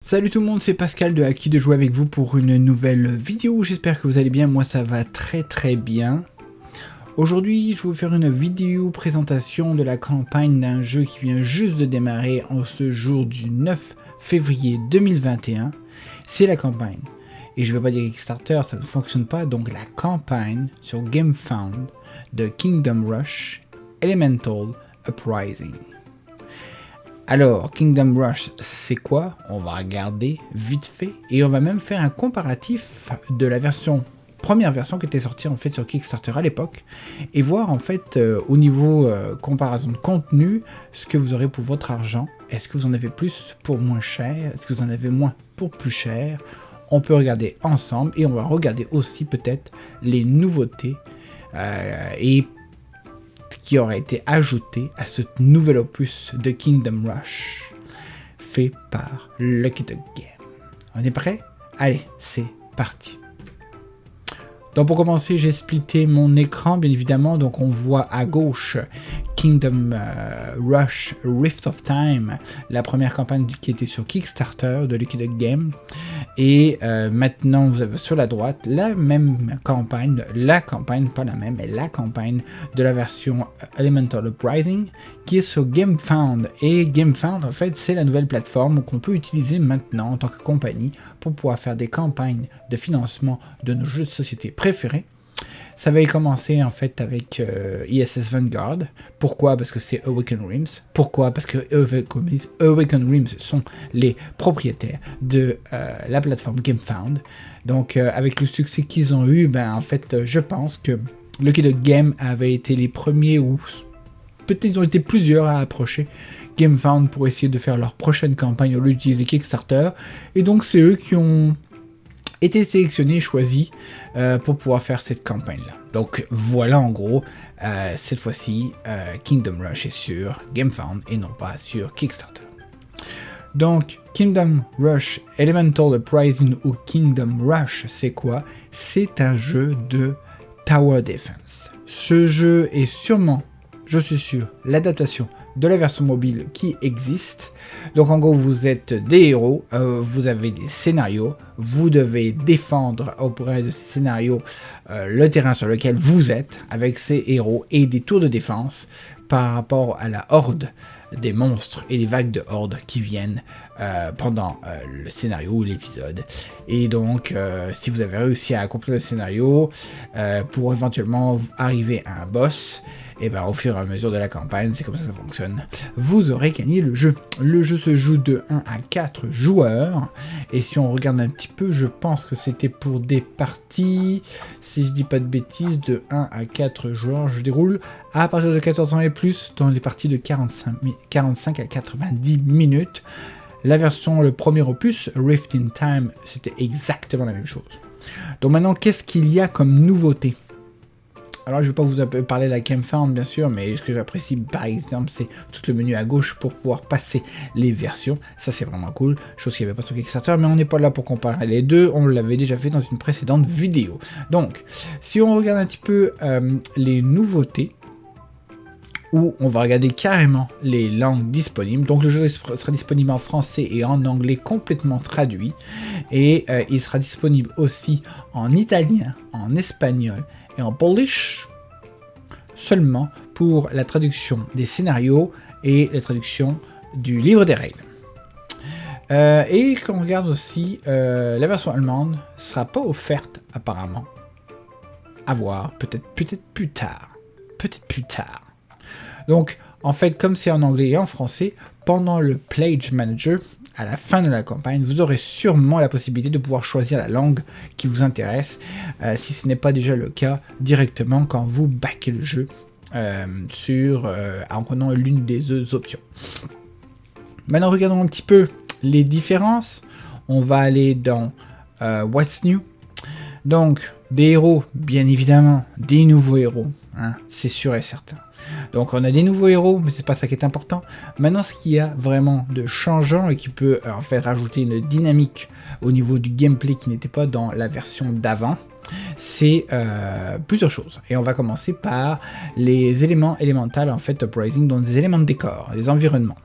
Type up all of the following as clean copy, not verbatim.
Salut tout le monde, c'est Pascal de Haki de jouer avec vous pour une nouvelle vidéo. J'espère que vous allez bien, moi ça va très bien. Aujourd'hui, je vais vous faire une vidéo présentation de la campagne d'un jeu qui vient juste de démarrer en ce jour du 9 février 2021. C'est la campagne. Et je ne vais pas dire Kickstarter, ça ne fonctionne pas, donc la campagne sur GameFound de Kingdom Rush Elemental Uprising. Alors, Kingdom Rush, c'est quoi? On va regarder vite fait et on va même faire un comparatif de la première version qui était sortie en fait sur Kickstarter à l'époque et voir en fait au niveau comparaison de contenu ce que vous aurez pour votre argent. Est-ce que vous en avez plus pour moins cher? Est-ce que vous en avez moins pour plus cher? On peut regarder ensemble et on va regarder aussi peut-être les nouveautés et qui aurait été ajouté à ce nouvel opus de Kingdom Rush fait par Lucky Duck Game. On est prêt? Allez, c'est parti. Donc pour commencer, j'ai splitté mon écran bien évidemment, donc on voit à gauche Kingdom Rush Rift of Time, la première campagne qui était sur Kickstarter de Lucky Duck Game. Et maintenant vous avez sur la droite la même campagne, pas la même, mais la campagne de la version Elemental Uprising qui est sur GameFound. Et GameFound en fait c'est la nouvelle plateforme qu'on peut utiliser maintenant en tant que compagnie pour pouvoir faire des campagnes de financement de nos jeux de société préférés. Ça va y commencer en fait avec ISS Vanguard. Pourquoi? Parce que c'est Awaken Realms. Pourquoi? Parce que Awaken Realms sont les propriétaires de la plateforme GameFound. Donc avec le succès qu'ils ont eu, en fait je pense que Lucky Duck Game avait été les premiers, ou peut-être ils ont été plusieurs à approcher GameFound pour essayer de faire leur prochaine campagne au lieu d'utiliser Kickstarter. Et donc c'est eux qui ont été sélectionnés, choisis pour pouvoir faire cette campagne-là. Donc voilà en gros, cette fois-ci, Kingdom Rush est sur GameFound et non pas sur Kickstarter. Donc Kingdom Rush Elemental Uprising ou Kingdom Rush, c'est quoi? C'est un jeu de Tower Defense. Ce jeu est sûrement, je suis sûr, l'adaptation de la version mobile qui existe. Donc en gros vous êtes des héros, vous avez des scénarios, vous devez défendre auprès de ces scénarios le terrain sur lequel vous êtes avec ces héros et des tours de défense par rapport à la horde des monstres et les vagues de hordes qui viennent pendant le scénario ou l'épisode. Et donc si vous avez réussi à accomplir le scénario pour éventuellement arriver à un boss, et au fur et à mesure de la campagne, c'est comme ça que ça fonctionne, vous aurez gagné le jeu. Le jeu se joue de 1 à 4 joueurs, et si on regarde un petit peu, je pense que c'était pour des parties, si je dis pas de bêtises, de 1 à 4 joueurs, je déroule à partir de 14 ans et plus, dans des parties de 45 à 90 minutes. La version, le premier opus, Rift in Time, c'était exactement la même chose. Donc maintenant, qu'est-ce qu'il y a comme nouveauté? Alors, je ne vais pas vous parler de la GameFound, bien sûr, mais ce que j'apprécie, par exemple, c'est tout le menu à gauche pour pouvoir passer les versions. Ça, c'est vraiment cool, chose qu'il n'y avait pas sur Kickstarter, mais on n'est pas là pour comparer les deux. On l'avait déjà fait dans une précédente vidéo. Donc, si on regarde un petit peu les nouveautés, où on va regarder carrément les langues disponibles. Donc le jeu sera disponible en français et en anglais complètement traduit. Et il sera disponible aussi en italien, en espagnol et en polish, seulement pour la traduction des scénarios et la traduction du livre des règles. Et quand on regarde aussi, la version allemande ne sera pas offerte apparemment. À voir, peut-être plus tard. Peut-être plus tard. Donc, en fait, comme c'est en anglais et en français, pendant le Pledge Manager, à la fin de la campagne, vous aurez sûrement la possibilité de pouvoir choisir la langue qui vous intéresse, si ce n'est pas déjà le cas directement quand vous backez le jeu en prenant l'une des deux options. Maintenant, regardons un petit peu les différences. On va aller dans What's New. Donc, des héros, bien évidemment, des nouveaux héros, hein, c'est sûr et certain. Donc on a des nouveaux héros, mais c'est pas ça qui est important. Maintenant, ce qu'il y a vraiment de changeant et qui peut en fait rajouter une dynamique au niveau du gameplay qui n'était pas dans la version d'avant, c'est plusieurs choses. Et on va commencer par les éléments élémentaux en fait Uprising, donc des éléments de décor, des environnements.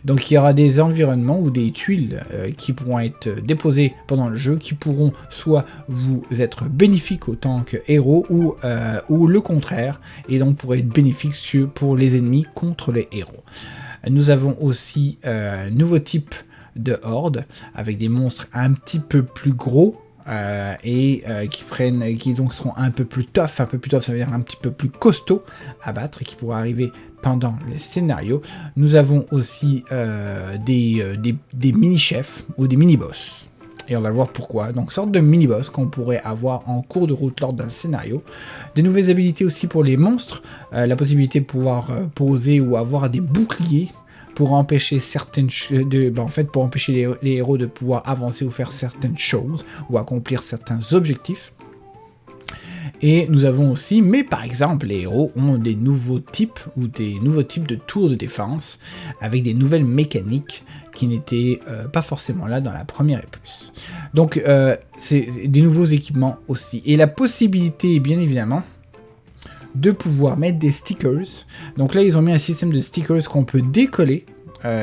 Donc il y aura des environnements ou des tuiles qui pourront être déposées pendant le jeu, qui pourront soit vous être bénéfiques autant que héros, ou le contraire, et donc pourraient être bénéfiques pour les ennemis contre les héros. Nous avons aussi un nouveau type de horde, avec des monstres un petit peu plus gros, qui donc seront un peu plus tough, ça veut dire un petit peu plus costaud à battre, et qui pourra arriver pendant les scénarios. Nous avons aussi des mini-chefs ou des mini-boss. Et on va voir pourquoi. Donc, sorte de mini-boss qu'on pourrait avoir en cours de route lors d'un scénario. Des nouvelles habilités aussi pour les monstres. La possibilité de pouvoir poser ou avoir des boucliers pour empêcher pour empêcher les héros de pouvoir avancer ou faire certaines choses ou accomplir certains objectifs. Et nous avons aussi, mais par exemple, les héros ont des nouveaux types de tours de défense avec des nouvelles mécaniques qui n'étaient pas forcément là dans la première et plus. Donc, c'est des nouveaux équipements aussi. Et la possibilité, bien évidemment, de pouvoir mettre des stickers. Donc là, ils ont mis un système de stickers qu'on peut décoller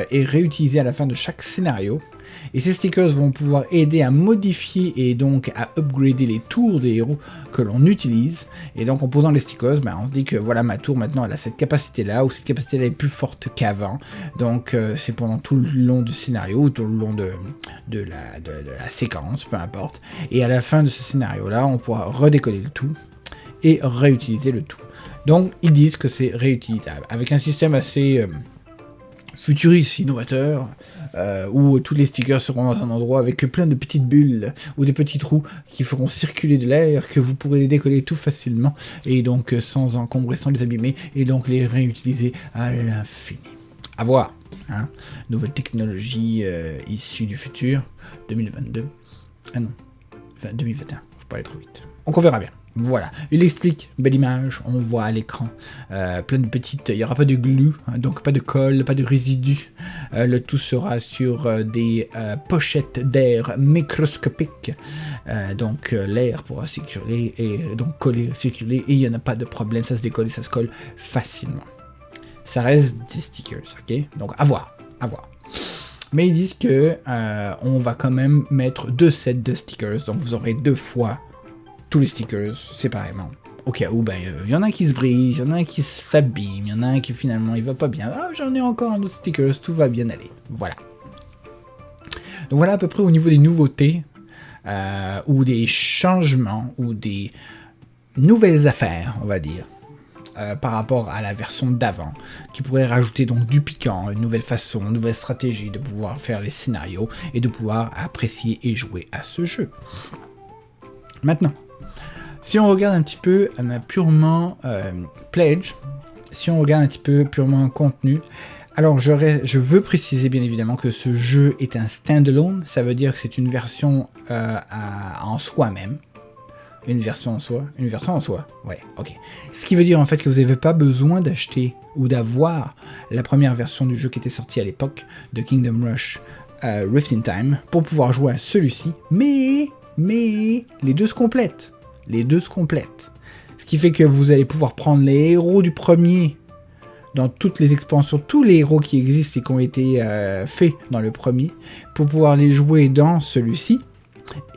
et réutiliser à la fin de chaque scénario. Et ces stickers vont pouvoir aider à modifier et donc à upgrader les tours des héros que l'on utilise. Et donc en posant les stickers, on se dit que voilà, ma tour maintenant elle a cette capacité là, ou cette capacité là est plus forte qu'avant. Donc c'est pendant tout le long du scénario, ou tout le long de la séquence, peu importe. Et à la fin de ce scénario là, on pourra redécoller le tout et réutiliser le tout. Donc ils disent que c'est réutilisable, avec un système assez futuriste, innovateur, où tous les stickers seront dans un endroit avec plein de petites bulles ou des petits trous qui feront circuler de l'air, que vous pourrez les décoller tout facilement, et donc sans encombrer, sans les abîmer, et donc les réutiliser à l'infini. À voir, hein. Nouvelle technologie issue du futur, 2022. Ah non, 2021, faut pas aller trop vite. Donc on verra bien. Voilà, il explique, belle image, on voit à l'écran plein de petites, il n'y aura pas de glue, hein, donc pas de colle, pas de résidus, le tout sera sur des pochettes d'air microscopiques, donc l'air pourra circuler et donc circuler, et il n'y en a pas de problème, ça se décolle et ça se colle facilement. Ça reste des stickers, ok, donc à voir, à voir. Mais ils disent que on va quand même mettre 2 sets de stickers, donc vous aurez 2 fois tous les stickers séparément. Au cas où, il y en a un qui se brise, il y en a un qui s'abîme, il y en a un qui finalement il va pas bien. Ah, j'en ai encore un autre stickers, tout va bien aller. Voilà. Donc voilà à peu près au niveau des nouveautés, ou des changements, ou des nouvelles affaires, on va dire, par rapport à la version d'avant, qui pourrait rajouter donc du piquant, une nouvelle façon, une nouvelle stratégie de pouvoir faire les scénarios et de pouvoir apprécier et jouer à ce jeu. Maintenant, si on regarde un petit peu purement pledge, si on regarde un petit peu purement contenu, alors je veux préciser bien évidemment que ce jeu est un standalone, ça veut dire que c'est une version en soi-même. Une version en soi, ouais, ok. Ce qui veut dire en fait que vous n'avez pas besoin d'acheter ou d'avoir la première version du jeu qui était sortie à l'époque de Kingdom Rush Rift in Time pour pouvoir jouer à celui-ci, mais les deux se complètent. Ce qui fait que vous allez pouvoir prendre les héros du premier dans toutes les expansions, tous les héros qui existent et qui ont été faits dans le premier, pour pouvoir les jouer dans celui-ci.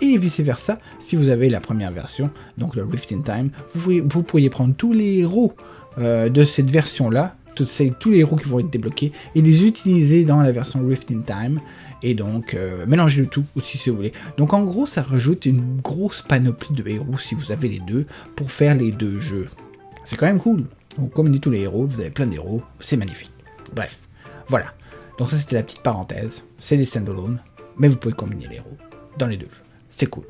Et vice versa, si vous avez la première version, donc le Rift in Time, vous pourriez prendre tous les héros de cette version-là, tous les héros qui vont être débloqués, et les utiliser dans la version Rift in Time, et donc mélanger le tout aussi si vous voulez. Donc en gros, ça rajoute une grosse panoplie de héros si vous avez les deux, pour faire les deux jeux. C'est quand même cool. Vous combinez tous les héros, vous avez plein d'héros, c'est magnifique. Bref, voilà. Donc ça c'était la petite parenthèse, c'est des standalone, mais vous pouvez combiner les héros dans les deux jeux. C'est cool.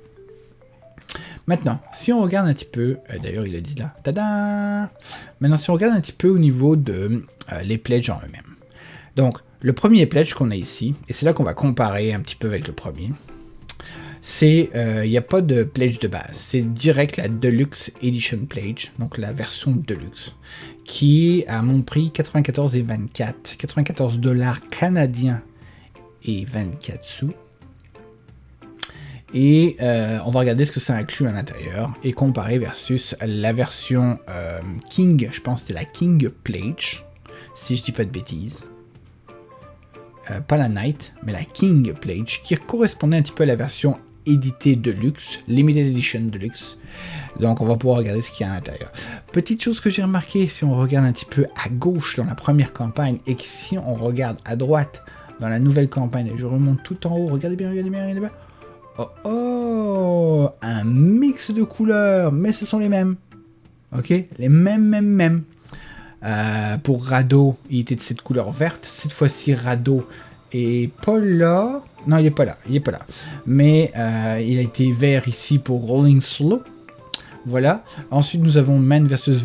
Maintenant, si on regarde un petit peu, d'ailleurs ils le disent là, tada. Maintenant, si on regarde un petit peu au niveau de les pledges en eux-mêmes. Donc, le premier pledge qu'on a ici, et c'est là qu'on va comparer un petit peu avec le premier, c'est, il n'y a pas de pledge de base, c'est direct la Deluxe Edition Pledge, donc la version Deluxe, qui est à mon prix 94,24, 94 $ canadiens et 24 sous. Et on va regarder ce que ça inclut à l'intérieur et comparer versus la version King, je pense que c'est la King Pledge, si je dis pas de bêtises. pas la Knight, mais la King Pledge, qui correspondait un petit peu à la version éditée Deluxe, Limited Edition Deluxe. Donc on va pouvoir regarder ce qu'il y a à l'intérieur. Petite chose que j'ai remarqué, si on regarde un petit peu à gauche dans la première campagne, et que si on regarde à droite dans la nouvelle campagne, je remonte tout en haut, regardez bien, regardez bien, regardez bien. Oh oh, un mix de couleurs, mais ce sont les mêmes. Ok, les mêmes. Pour Rado, il était de cette couleur verte. Cette fois-ci, Rado est pas là. Non, il est pas là. Mais il a été vert ici pour Rolling Slow. Voilà. Ensuite, nous avons Man vs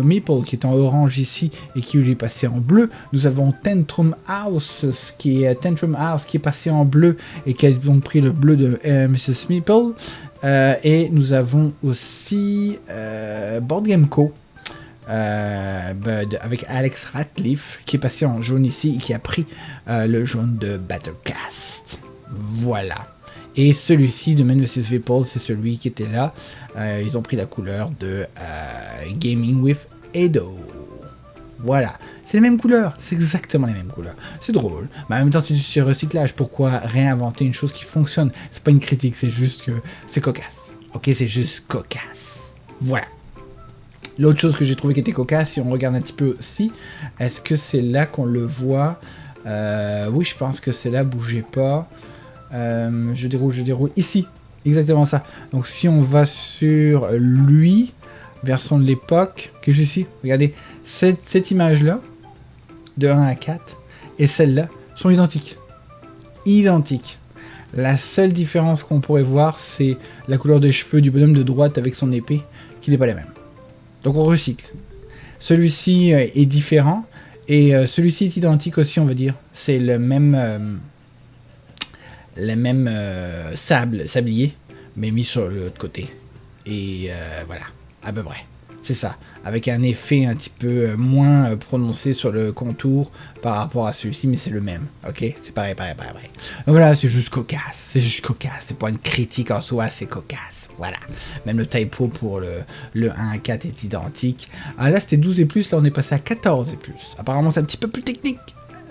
Meeple qui est en orange ici et qui lui est passé en bleu. Nous avons Tantrum House qui est passé en bleu et qui a donc pris le bleu de Mrs. Meeple. Et nous avons aussi Board Game Co. Avec Alex Ratcliffe qui est passé en jaune ici et qui a pris le jaune de Battlecast. Voilà. Et celui-ci de Man vs Meeple, c'est celui qui était là. Ils ont pris la couleur de Gaming with Edo. Voilà. C'est les mêmes couleurs. C'est exactement les mêmes couleurs. C'est drôle. Mais en même temps, c'est du recyclage. Pourquoi réinventer une chose qui fonctionne? C'est pas une critique, c'est juste que c'est cocasse. Ok, c'est juste cocasse. Voilà. L'autre chose que j'ai trouvé qui était cocasse, si on regarde un petit peu aussi, est-ce que c'est là qu'on le voit? Oui, je pense que c'est là, bougez pas. Je déroule. Ici, exactement ça. Donc si on va sur lui, version de l'époque, que ici, regardez, cette image-là, de 1 à 4, et celle-là, sont identiques. Identiques. La seule différence qu'on pourrait voir, c'est la couleur des cheveux du bonhomme de droite avec son épée, qui n'est pas la même. Donc on recycle. Celui-ci est différent, et celui-ci est identique aussi, on va dire. C'est le même... sablier, mais mis sur l'autre côté. Et voilà, à peu près. C'est ça, avec un effet un petit peu moins prononcé sur le contour par rapport à celui-ci, mais c'est le même, ok? C'est pareil. Donc voilà, c'est juste cocasse, c'est pas une critique en soi, c'est cocasse, voilà. Même le typo pour le 1 à 4 est identique. Ah là, c'était 12 et plus, là on est passé à 14 et plus. Apparemment, c'est un petit peu plus technique.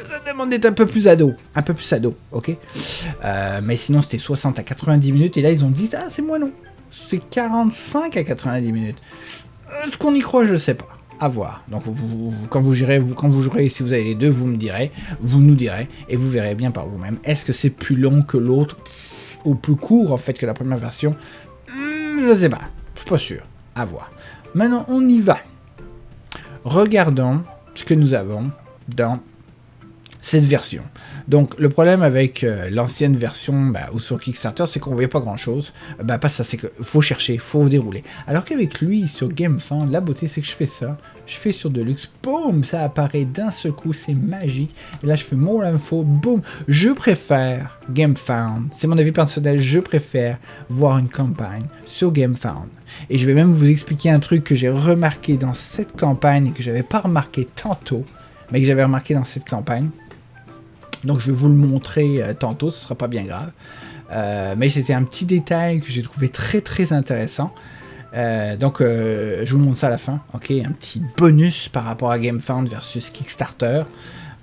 Ça demande d'être un peu plus ado, ok? Mais sinon, c'était 60 à 90 minutes, et là, ils ont dit, ah, c'est moins long. C'est 45 à 90 minutes. Est-ce qu'on y croit? Je ne sais pas. À voir. Donc, quand vous jouerez, si vous avez les deux, vous nous direz, et vous verrez bien par vous-même. Est-ce que c'est plus long que l'autre, ou plus court, en fait, que la première version? Je ne sais pas. Je suis pas sûr. À voir. Maintenant, on y va. Regardons ce que nous avons dans cette version. Donc le problème avec l'ancienne version ou sur Kickstarter, c'est qu'on voyait pas grand chose. Pas ça, c'est qu'il faut chercher, faut dérouler. Alors qu'avec lui sur GameFound, la beauté c'est que je fais ça, je fais sur Deluxe, boum, ça apparaît d'un seul coup, c'est magique. Et là je fais more info, boum. Je préfère GameFound, c'est mon avis personnel, je préfère voir une campagne sur GameFound. Et je vais même vous expliquer un truc que j'ai remarqué dans cette campagne et que j'avais pas remarqué tantôt, mais que j'avais remarqué dans cette campagne. Donc je vais vous le montrer tantôt, ce sera pas bien grave. Mais c'était un petit détail que j'ai trouvé très intéressant. Je vous montre ça à la fin, ok? Un petit bonus par rapport à GameFound versus Kickstarter,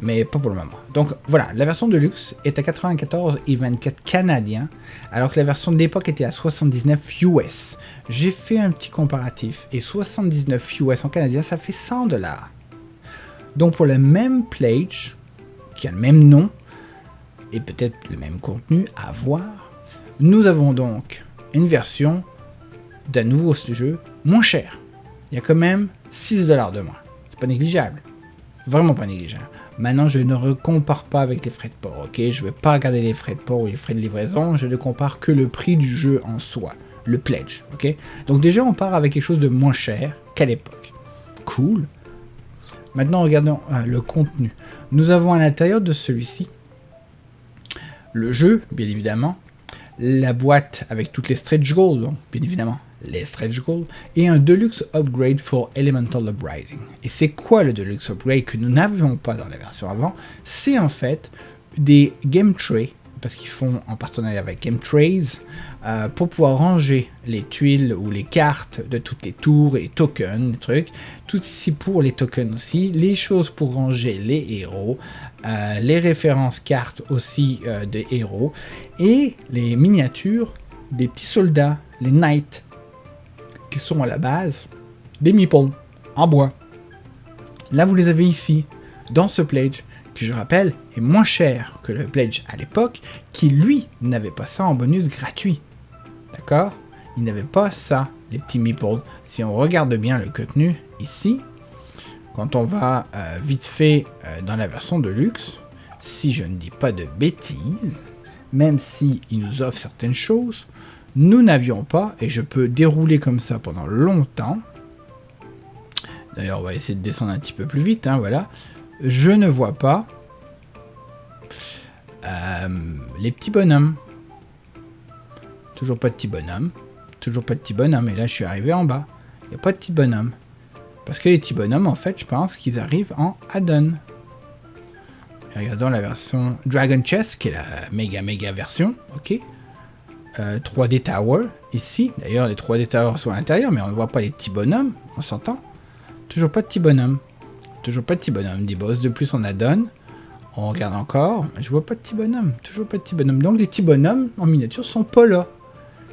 mais pas pour le moment. Donc voilà, la version de luxe est à 94,24 canadiens, alors que la version de l'époque était à 79 US. J'ai fait un petit comparatif, et 79 US en canadien, ça fait 100 $. Donc pour le même pledge, qui a le même nom, et peut-être le même contenu à voir, nous avons donc une version d'un nouveau jeu moins cher. Il y a quand même 6 $ de moins. C'est pas négligeable. Vraiment pas négligeable. Maintenant, je ne compare pas avec les frais de port, ok? Je ne vais pas regarder les frais de port ou les frais de livraison, je ne compare que le prix du jeu en soi, le pledge, ok? Donc déjà, on part avec quelque chose de moins cher qu'à l'époque. Cool. Maintenant, regardons le contenu. Nous avons à l'intérieur de celui-ci le jeu, bien évidemment, la boîte avec toutes les stretch goals, donc, bien évidemment, les stretch goals, et un Deluxe Upgrade for Elemental Uprising. Et c'est quoi le Deluxe Upgrade que nous n'avions pas dans la version avant? C'est en fait des game trays parce qu'ils font en partenariat avec Chemtrails, pour pouvoir ranger les tuiles ou les cartes de toutes les tours et tokens, les trucs. Tout ici pour les tokens aussi, les choses pour ranger les héros, les références cartes aussi des héros, et les miniatures des petits soldats, les knights, qui sont à la base des meeples en bois. Là, vous les avez ici, dans ce pledge, qui, je rappelle, est moins cher que le pledge à l'époque, qui, lui, n'avait pas ça en bonus gratuit. D'accord? Il n'avait pas ça, les petits meeples. Si on regarde bien le contenu, ici, quand on va vite fait dans la version de luxe, si je ne dis pas de bêtises, même si il nous offre certaines choses, nous n'avions pas, et je peux dérouler comme ça pendant longtemps. D'ailleurs, on va essayer de descendre un petit peu plus vite, hein, voilà. Je ne vois pas les petits bonhommes. Toujours pas de petits bonhommes. Toujours pas de petits bonhommes. Et là, je suis arrivé en bas. Il n'y a pas de petits bonhommes. Parce que les petits bonhommes, en fait, je pense qu'ils arrivent en add-on. Regardons la version Dragon Chest, qui est la méga version. Ok. 3D Tower, ici. D'ailleurs, les 3D Towers sont à l'intérieur, mais on ne voit pas les petits bonhommes. On s'entend? Toujours pas de petits bonhommes. Toujours pas de petits bonhommes. Des boss de plus en add-on. On regarde encore. Je vois pas de petits bonhommes. Toujours pas de petits bonhommes. Donc les petits bonhommes en miniature sont pas là.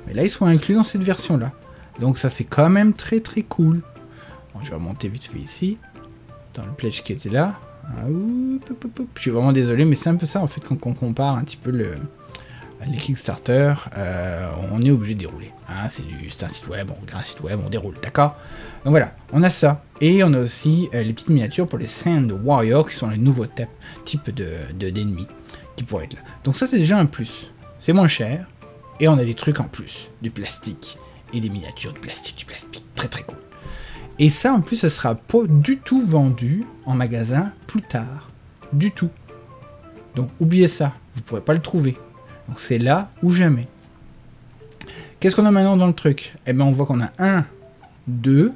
Mais là, ils sont inclus dans cette version-là. Donc ça, c'est quand même très cool. Bon, je vais remonter vite fait ici. Dans le pledge qui était là. Je suis vraiment désolé, mais c'est un peu ça, en fait, quand on compare un petit peu les Kickstarter, on est obligé de dérouler. Hein, c'est un site web, on regarde un site web, on déroule, d'accord? Donc voilà, on a ça. Et on a aussi les petites miniatures pour les Sand Warriors, qui sont les nouveaux types d'ennemis qui pourraient être là. Donc ça, c'est déjà un plus. C'est moins cher. Et on a des trucs en plus. Du plastique. Et des miniatures de plastique, du plastique. Très cool. Et ça, en plus, ça sera pas du tout vendu en magasin plus tard. Du tout. Donc oubliez ça. Vous pourrez pas le trouver. Donc c'est là ou jamais. Qu'est-ce qu'on a maintenant dans le truc? Eh bien, on voit qu'on a 1, 2,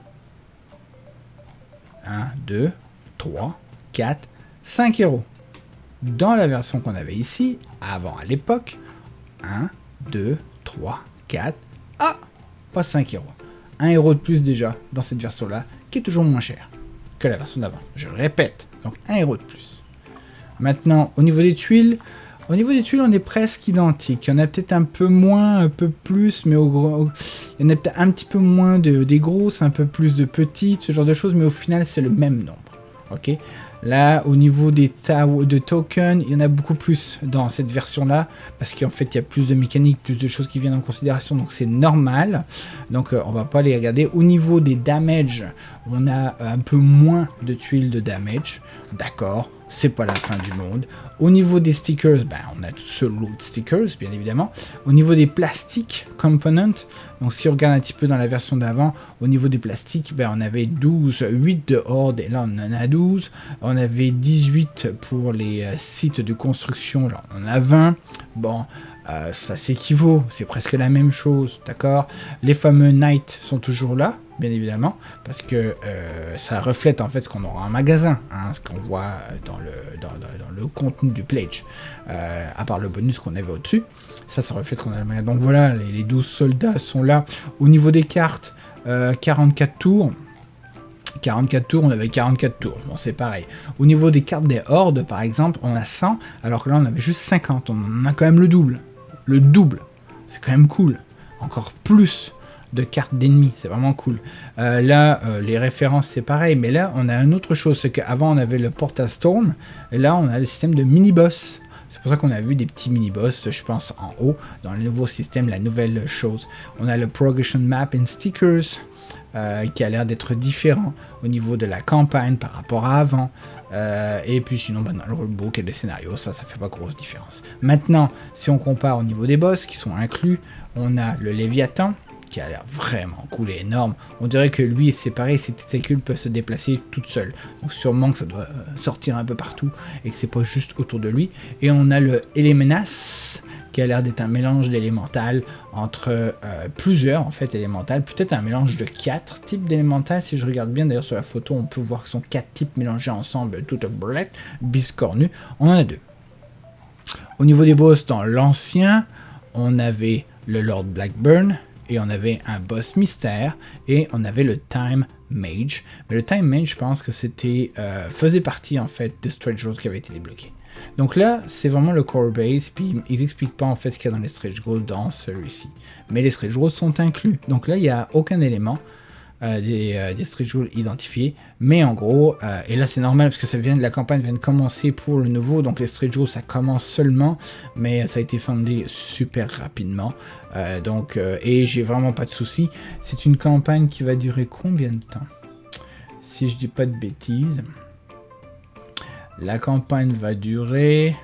3, 4, 5 héros. Dans la version qu'on avait ici, avant à l'époque, 1, 2, 3, 4, pas 5 héros. Un héros de plus déjà dans cette version-là, qui est toujours moins cher que la version d'avant. Je le répète, donc un héros de plus. Maintenant, au niveau des tuiles, on est presque identique. Il y en a peut-être un peu moins, un peu plus, mais il y en a peut-être un petit peu moins des grosses, un peu plus de petites, ce genre de choses, mais au final, c'est le même nombre. Ok. Là, au niveau des tokens, il y en a beaucoup plus dans cette version-là, parce qu'en fait, il y a plus de mécaniques, plus de choses qui viennent en considération, donc c'est normal. Donc, on va pas les regarder. Au niveau des damage, on a un peu moins de tuiles de damage. D'accord, c'est pas la fin du monde. Au niveau des stickers, on a tout ce lot de stickers, bien évidemment. Au niveau des plastiques components, donc si on regarde un petit peu dans la version d'avant, au niveau des plastiques, on avait 8 de horde, et là on en a 12. On avait 18 pour les sites de construction, là on en a 20. Bon, ça s'équivaut, c'est presque la même chose, d'accord? Les fameux Knights sont toujours là, bien évidemment, parce que ça reflète en fait ce qu'on aura en magasin, hein, ce qu'on voit dans le contenu du pledge, à part le bonus qu'on avait au-dessus, ça reflète ce qu'on a dans le magasin. Donc voilà, les 12 soldats sont là. Au niveau des cartes, 44 tours. 44 tours, on avait 44 tours, bon c'est pareil. Au niveau des cartes des hordes, par exemple, on a 100, alors que là on avait juste 50, on en a quand même le double. Le double, c'est quand même cool. Encore plus de cartes d'ennemis, c'est vraiment cool. Là, les références c'est pareil, mais là on a une autre chose, c'est qu'avant on avait le Portal Storm, et là on a le système de mini-boss. C'est pour ça qu'on a vu des petits mini-boss, je pense, en haut, dans le nouveau système, la nouvelle chose. On a le Progression Map and Stickers, qui a l'air d'être différent au niveau de la campagne par rapport à avant. Et puis sinon, dans le rulebook et les scénarios, ça fait pas grosse différence. Maintenant, si on compare au niveau des boss qui sont inclus, on a le Léviathan, qui a l'air vraiment cool et énorme. On dirait que lui est séparé, ses tentacules peuvent se déplacer toutes seules. Donc sûrement que ça doit sortir un peu partout et que c'est pas juste autour de lui. Et on a le Elemenas, qui a l'air d'être un mélange d'élémental entre plusieurs en fait élémentales, peut-être un mélange de 4 types d'élémental. Si je regarde bien d'ailleurs sur la photo, on peut voir que ce sont 4 types mélangés ensemble, toutes biscornues. On en a 2. Au niveau des boss, dans l'ancien, on avait le Lord Blackburn, et on avait un boss mystère, et on avait le Time Mage. Mais le Time Mage, je pense que c'était faisait partie en fait de Stretch Goals qui avait été débloqué. Donc là, c'est vraiment le core base, puis ils n'expliquent pas en fait ce qu'il y a dans les Stretch Goals dans celui-ci. Mais les Stretch Goals sont inclus. Donc là, il n'y a aucun élément des Stretch Goals identifiés. Mais en gros, et là c'est normal parce que la campagne vient de commencer pour le nouveau, donc les Stretch Goals ça commence seulement, mais ça a été fondé super rapidement. Et j'ai vraiment pas de soucis. C'est une campagne qui va durer combien de temps? Si je dis pas de bêtises, la campagne va durer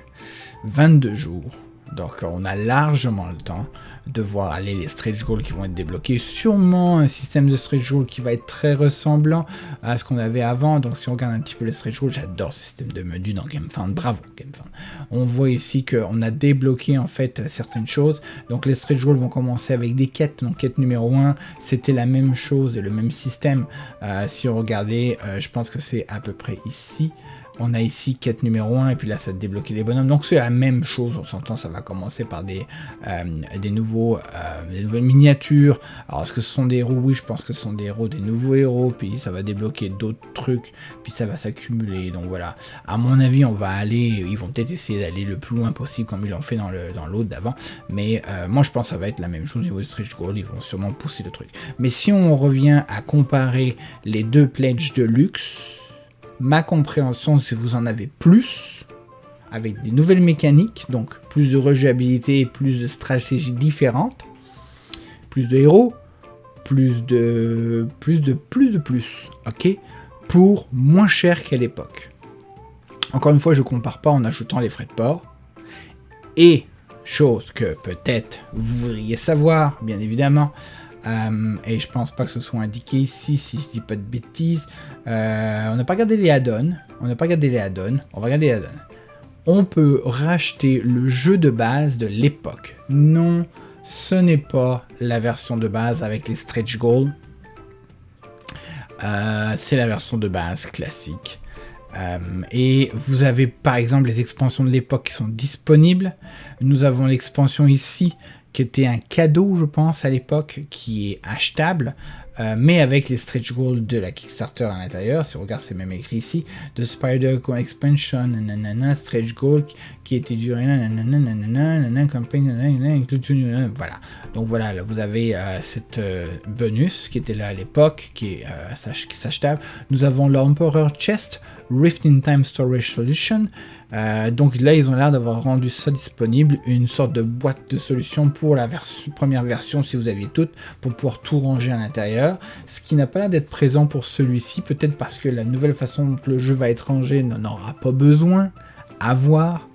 22 jours. Donc on a largement le temps de voir aller les stretch goals qui vont être débloqués. Sûrement un système de stretch goals qui va être très ressemblant à ce qu'on avait avant. Donc si on regarde un petit peu les stretch goals, j'adore ce système de menu dans GameFound. Bravo GameFound. On voit ici qu'on a débloqué en fait certaines choses. Donc les stretch goals vont commencer avec des quêtes. Donc quête numéro 1, c'était la même chose et le même système. Si on regardait, je pense que c'est à peu près ici. On a ici quête numéro 1 et puis là ça débloque les bonhommes. Donc c'est la même chose, on s'entend, ça va commencer par des nouvelles miniatures. Alors est-ce que ce sont des héros? Oui, je pense que ce sont des héros, des nouveaux héros. Puis ça va débloquer d'autres trucs. Puis ça va s'accumuler. Donc voilà, à mon avis ils vont peut-être essayer d'aller le plus loin possible comme ils l'ont fait dans l'autre d'avant. Mais moi je pense que ça va être la même chose au niveau de Stretch Goal. Ils vont sûrement pousser le truc. Mais si on revient à comparer les deux pledges de luxe, ma compréhension, si vous en avez plus, avec des nouvelles mécaniques, donc plus de rejouabilité, plus de stratégies différentes, plus de héros, plus, ok, pour moins cher qu'à l'époque. Encore une fois, je ne compare pas en ajoutant les frais de port. Et, chose que peut-être vous voudriez savoir, bien évidemment, et je pense pas que ce soit indiqué ici, si je dis pas de bêtises. On n'a pas regardé les add-ons. On va regarder les add-ons. On peut racheter le jeu de base de l'époque. Non, ce n'est pas la version de base avec les stretch goals. C'est la version de base classique. Et vous avez par exemple les expansions de l'époque qui sont disponibles. Nous avons l'expansion ici qui était un cadeau, je pense, à l'époque, qui est achetable, mais avec les stretch goals de la Kickstarter à l'intérieur. Si on regarde, c'est même écrit ici, The Spider Expansion, nanana, stretch goal, qui était duré, nanana, campagne, voilà. Donc voilà, là, vous avez cette bonus qui était là à l'époque, qui est s'achetable. Nous avons l'Emperor Chest, Rift in Time Storage Solution. Donc là, ils ont l'air d'avoir rendu ça disponible, une sorte de boîte de solutions pour la première version, si vous aviez toutes, pour pouvoir tout ranger à l'intérieur. Ce qui n'a pas l'air d'être présent pour celui-ci, peut-être parce que la nouvelle façon dont le jeu va être rangé n'en aura pas besoin, à voir.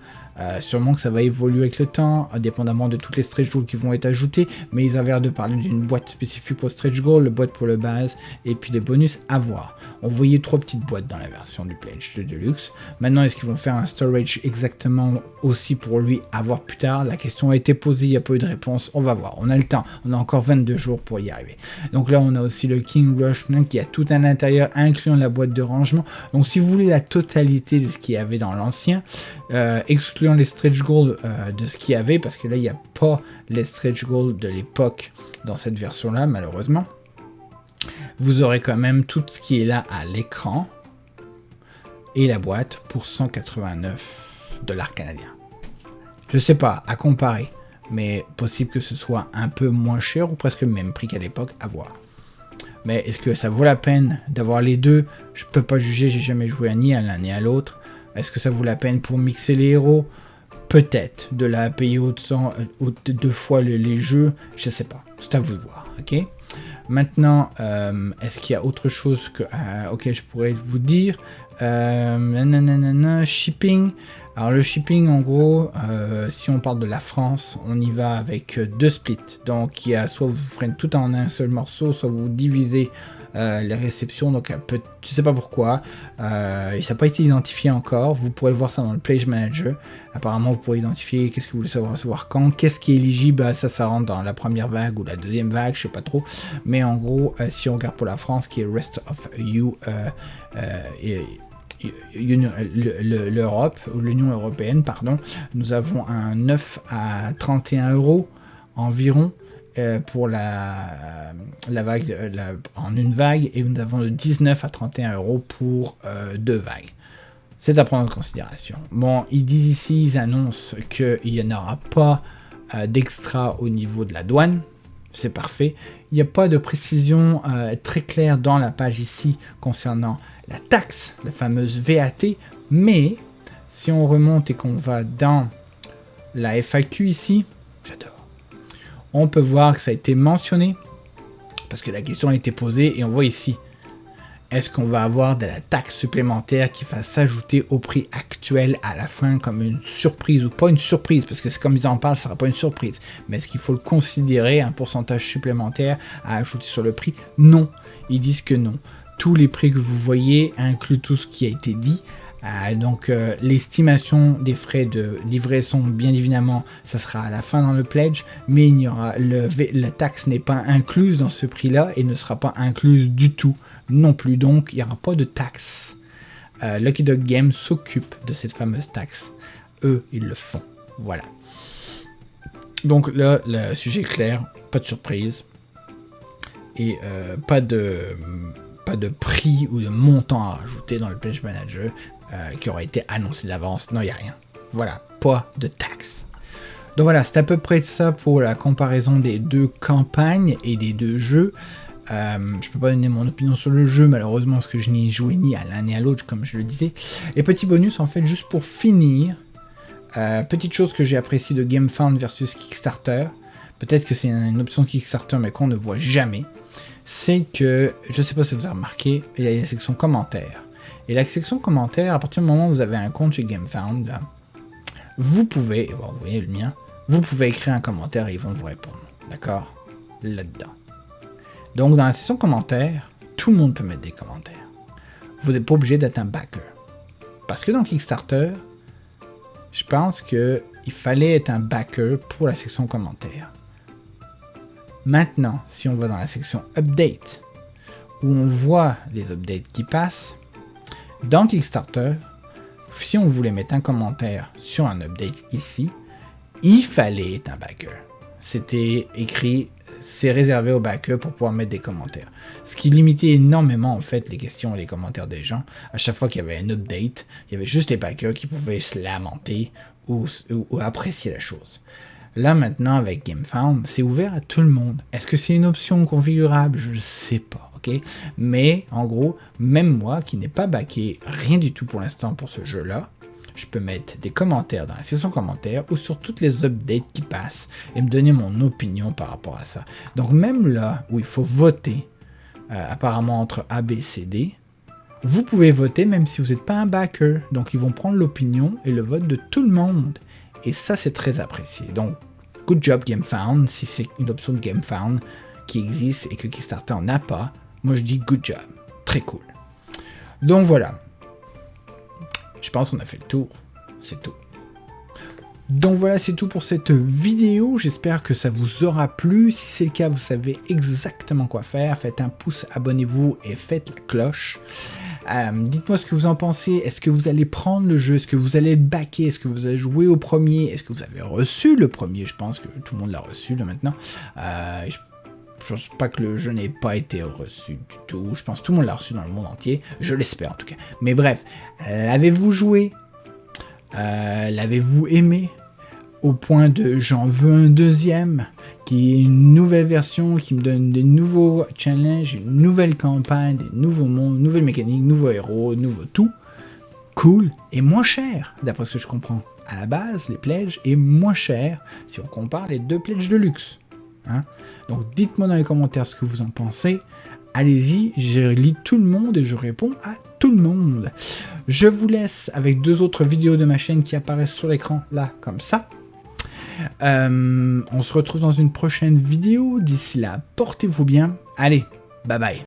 Sûrement que ça va évoluer avec le temps, indépendamment de toutes les stretch goals qui vont être ajoutées, mais ils avaient l'air de parler d'une boîte spécifique pour stretch goal, le boîte pour le base, et puis les bonus à voir. On voyait 3 petites boîtes dans la version du pledge de Deluxe. Maintenant, est-ce qu'ils vont faire un storage exactement aussi pour lui à voir plus tard? La question a été posée, il n'y a pas eu de réponse, on va voir. On a le temps, on a encore 22 jours pour y arriver. Donc là, on a aussi le King Rush qui a tout à l'intérieur, incluant la boîte de rangement. Donc si vous voulez la totalité de ce qu'il y avait dans l'ancien, excluant les stretch goals de ce qu'il y avait, parce que là il n'y a pas les stretch goals de l'époque dans cette version là, malheureusement, vous aurez quand même tout ce qui est là à l'écran et la boîte pour 189 $ canadiens. Je sais pas, à comparer, mais possible que ce soit un peu moins cher ou presque le même prix qu'à l'époque, à voir. Mais est-ce que ça vaut la peine d'avoir les deux? Je peux pas juger, j'ai jamais joué ni à l'un ni à l'autre. Est-ce que ça vaut la peine pour mixer les héros? Peut-être. De la payer autant, 2 fois les jeux, je sais pas. C'est à vous de voir, ok? Maintenant, est-ce qu'il y a autre chose auquel je pourrais vous dire? Shipping. Alors le shipping, en gros, si on parle de la France, on y va avec 2 splits. Donc il y a soit vous ferez tout en un seul morceau, soit vous divisez les réceptions. Donc je sais pas pourquoi, et ça n'a pas été identifié encore. Vous pourrez voir ça dans le Pledge Manager. Apparemment vous pourrez identifier qu'est-ce que vous voulez savoir quand, qu'est-ce qui est éligible. Ça rentre dans la première vague ou la deuxième vague, je sais pas trop. Mais en gros, si on regarde pour la France, qui est Rest of You, l'Europe, ou l'Union Européenne, pardon, nous avons un 9 à 31 € environ pour la vague, en une vague, et nous avons de 19 à 31 € pour 2 vagues. C'est à prendre en considération. Bon, ils disent ici, ils annoncent qu'il n'y en aura pas d'extra au niveau de la douane. C'est parfait. Il n'y a pas de précision très claire dans la page ici concernant la taxe, la fameuse VAT, mais si on remonte et qu'on va dans la FAQ ici, j'adore, on peut voir que ça a été mentionné, parce que la question a été posée, et on voit ici, est-ce qu'on va avoir de la taxe supplémentaire qui va s'ajouter au prix actuel à la fin comme une surprise, ou pas une surprise, parce que c'est comme ils en parlent, ça ne sera pas une surprise, mais est-ce qu'il faut le considérer, un pourcentage supplémentaire à ajouter sur le prix? Non, ils disent que non. Tous les prix que vous voyez incluent tout ce qui a été dit. Donc l'estimation des frais de livraison, bien évidemment, ça sera à la fin dans le pledge, mais il y aura la taxe n'est pas incluse dans ce prix-là et ne sera pas incluse du tout non plus. Donc il n'y aura pas de taxe. Lucky Dog Games s'occupe de cette fameuse taxe. Eux, ils le font. Voilà. Donc là, le sujet est clair, pas de surprise et pas de prix ou de montant à rajouter dans le Pledge Manager qui aura été annoncé d'avance. Non, il n'y a rien. Voilà, pas de taxe. Donc voilà, c'est à peu près ça pour la comparaison des deux campagnes et des deux jeux. Je ne peux pas donner mon opinion sur le jeu, malheureusement, parce que je n'y ai joué ni à l'un ni à l'autre, comme je le disais. Et petit bonus, en fait, juste pour finir, petite chose que j'ai appréciée de GameFound versus Kickstarter, peut-être que c'est une option Kickstarter, mais qu'on ne voit jamais, c'est que, je ne sais pas si vous avez remarqué, il y a la section commentaires. Et la section commentaires, à partir du moment où vous avez un compte chez GameFound, là, vous pouvez, bon, vous voyez le mien, vous pouvez écrire un commentaire et ils vont vous répondre. D'accord? Là-dedans. Donc, dans la section commentaires, tout le monde peut mettre des commentaires. Vous n'êtes pas obligé d'être un backer. Parce que dans Kickstarter, je pense qu'il fallait être un backer pour la section commentaires. Maintenant, si on va dans la section Update, où on voit les updates qui passent, dans Kickstarter, si on voulait mettre un commentaire sur un update ici, il fallait être un backer. C'était écrit, c'est réservé aux backers pour pouvoir mettre des commentaires. Ce qui limitait énormément en fait les questions et les commentaires des gens. À chaque fois qu'il y avait un update, il y avait juste les backers qui pouvaient se lamenter ou apprécier la chose. Là maintenant avec GameFound, c'est ouvert à tout le monde. Est-ce que c'est une option configurable? Je ne sais pas. Okay, mais en gros, même moi qui n'ai pas backé rien du tout pour l'instant pour ce jeu-là, je peux mettre des commentaires dans la section commentaires ou sur toutes les updates qui passent et me donner mon opinion par rapport à ça. Donc même là où il faut voter, apparemment entre A, B, C, D, vous pouvez voter même si vous n'êtes pas un backer. Donc ils vont prendre l'opinion et le vote de tout le monde. Et ça, c'est très apprécié. Donc, good job GameFound, si c'est une option de GameFound qui existe et que Kickstarter n'a pas. Moi, je dis good job. Très cool. Donc, voilà. Je pense qu'on a fait le tour. C'est tout. Donc, voilà, c'est tout pour cette vidéo. J'espère que ça vous aura plu. Si c'est le cas, vous savez exactement quoi faire. Faites un pouce, abonnez-vous et faites la cloche. Dites-moi ce que vous en pensez. Est-ce que vous allez prendre le jeu? Est-ce que vous allez le backer? Est-ce que vous allez jouer au premier? Est-ce que vous avez reçu le premier? Je pense que tout le monde l'a reçu là maintenant. Je pense pas que le jeu n'ait pas été reçu du tout. Je pense que tout le monde l'a reçu dans le monde entier. Je l'espère en tout cas. Mais bref, l'avez-vous joué? L'avez-vous aimé? Au point de j'en veux un deuxième, qui est une nouvelle version, qui me donne des nouveaux challenges, une nouvelle campagne, des nouveaux mondes, nouvelles mécaniques, nouveaux héros, nouveau tout. Cool et moins cher, d'après ce que je comprends. À la base, les pledges est moins cher si on compare les deux pledges de luxe. Hein? Donc dites-moi dans les commentaires ce que vous en pensez. Allez-y, je lis tout le monde et je réponds à tout le monde. Je vous laisse avec deux autres vidéos de ma chaîne qui apparaissent sur l'écran, là, comme ça. On se retrouve dans une prochaine vidéo. D'ici là, portez-vous bien. Allez, bye bye.